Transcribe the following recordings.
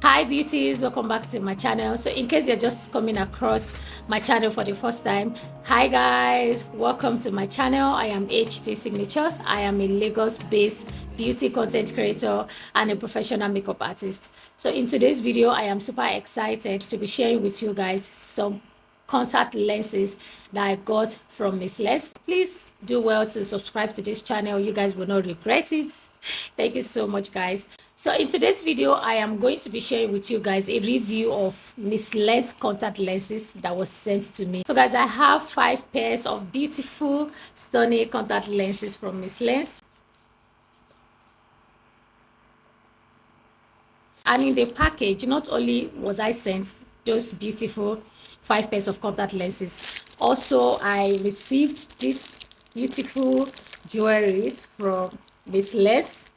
Hi beauties, welcome back to my channel. So in case you're just coming across my channel for the first time, hi guys, welcome to my channel. I am HT Signatures. I am a Lagos based beauty content creator and a professional makeup artist. So in today's video, I am super excited to be sharing with you guys some contact lenses that I got from MISLENS. Please do well to subscribe to this channel. You guys will not regret it. Thank you so much, guys. So in today's video, I am going to be sharing with you guys a review of MISLENS contact lenses that was sent to me. So guys, I have 5 pairs of beautiful, stunning contact lenses from MISLENS. And in the package, not only was I sent those beautiful 5 pairs of contact lenses, also I received these beautiful jewelries from MISLENS.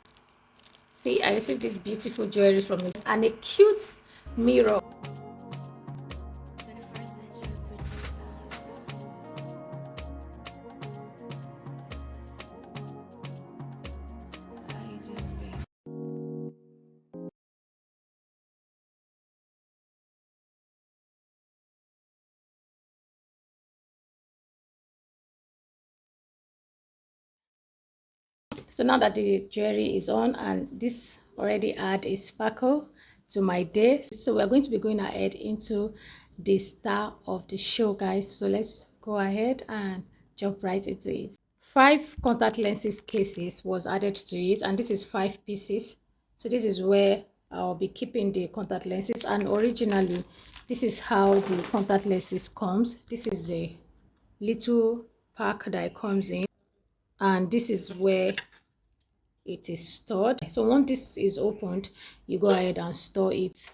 See, I received this beautiful jewelry from it and a cute mirror. So now that the jewelry is on and this already add a sparkle to my day, so we're going to be going ahead into the star of the show, guys. So let's go ahead and jump right into it. 5 contact lenses cases was added to it, and this is 5 pieces. So this is where I'll be keeping the contact lenses, and originally this is how the contact lenses comes. This is a little pack that it comes in, and this is where it is stored. So once this is opened, you go ahead and store it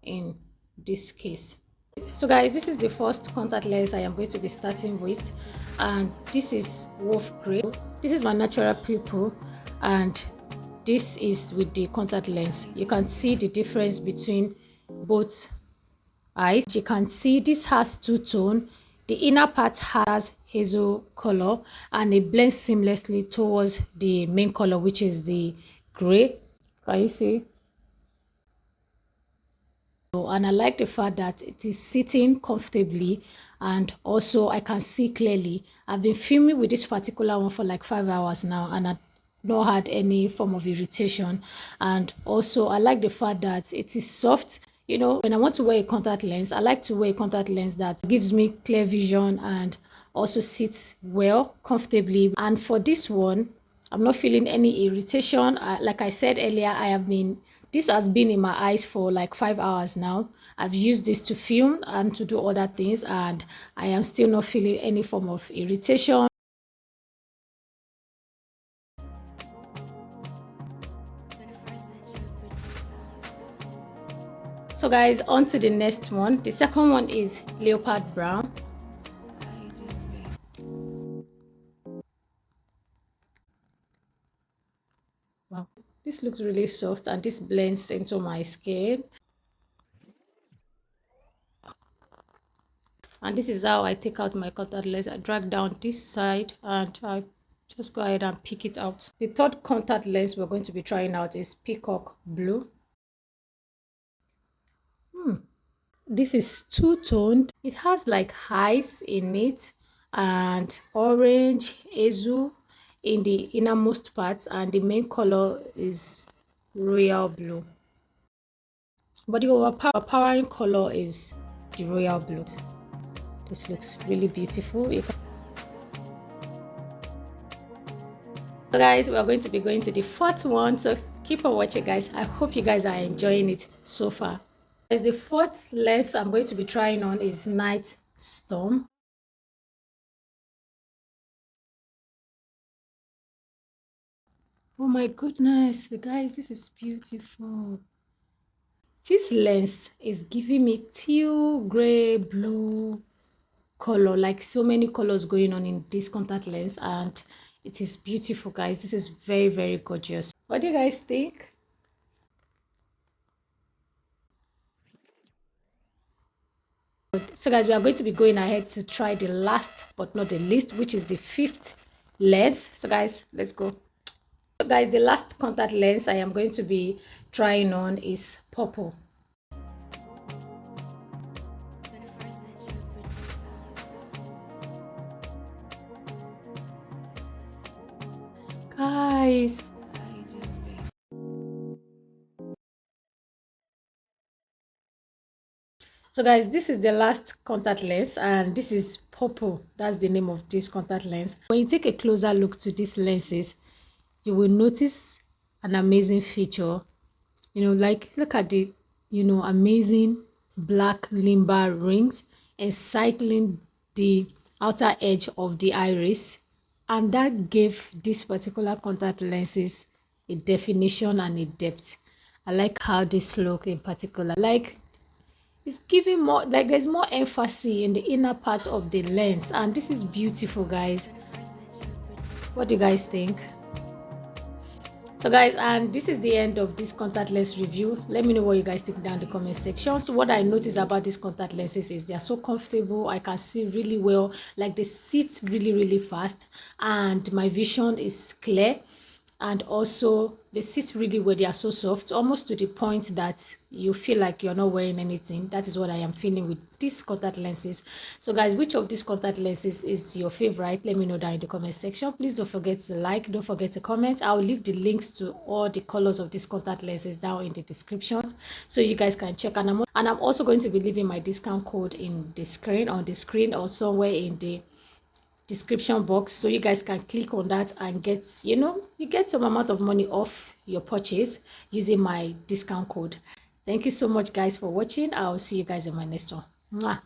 in this case. So guys, this is the first contact lens I am going to be starting with, and this is wolf gray. This is my natural pupil, and this is with the contact lens. You can see the difference between both eyes. You can see this has two-tone. The inner part has hazel color and it blends seamlessly towards the main color, which is the gray. Can you see? And I like the fact that it is sitting comfortably, and also I can see clearly. I've been filming with this particular one for like 5 hours now, and I've not had any form of irritation. And also I like the fact that it is soft. You know, when I want to wear a contact lens, I like to wear a contact lens that gives me clear vision and also sits well, comfortably. And for this one, I'm not feeling any irritation. Like I said earlier, this has been in my eyes for like 5 hours now. I've used this to film and to do other things, and I am still not feeling any form of irritation. So guys, on to the next one. The second one is leopard brown. Wow, this looks really soft and this blends into my skin. And this is how I take out my contact lens. I drag down this side and I just go ahead and pick it out. The third contact lens we're going to be trying out is peacock blue. This is two-toned. It has like highs in it and orange, hazel in the innermost part, and the main color is royal blue. But the overpowering color is the royal blue. This looks really beautiful. So guys, we're going to be going to the fourth one, so keep on watching guys. I hope you guys are enjoying it so far. As the fourth lens I'm going to be trying on is Night Storm. Oh my goodness, guys, this is beautiful. This lens is giving me teal, gray, blue color, like so many colors going on in this contact lens, and it is beautiful guys. This is very, very gorgeous. What do you guys think? So guys, we are going to be going ahead to try the last but not the least, which is the fifth lens. So guys, let's go. So guys, the last contact lens I am going to be trying on is purple. guys. So guys, this is the last contact lens, and this is purple. That's the name of this contact lens. When you take a closer look to these lenses, you will notice an amazing feature. Like look at the amazing black limber rings encircling the outer edge of the iris, and that gave this particular contact lenses a definition and a depth. I like how this look in particular, like it's giving more, like there's more emphasis in the inner part of the lens, and this is beautiful, guys. What do you guys think? So guys, and this is the end of this contact lens review. Let me know what you guys think down in the comment section. So what I notice about these contact lenses is they are so comfortable. I can see really well, like they sit really fast, and my vision is clear, and also they sit really well. They are so soft, almost to the point that you feel like you're not wearing anything. That is what I am feeling with these contact lenses. So guys, which of these contact lenses is your favorite? Let me know down in the comment section. Please don't forget to like, don't forget to comment. I'll leave the links to all the colors of these contact lenses down in the descriptions so you guys can check. And I'm also going to be leaving my discount code in the screen, on the screen, or somewhere in the description box, so you guys can click on that and get, you get some amount of money off your purchase using my discount code. Thank you so much, guys, for watching. I'll see you guys in my next one. Mwah.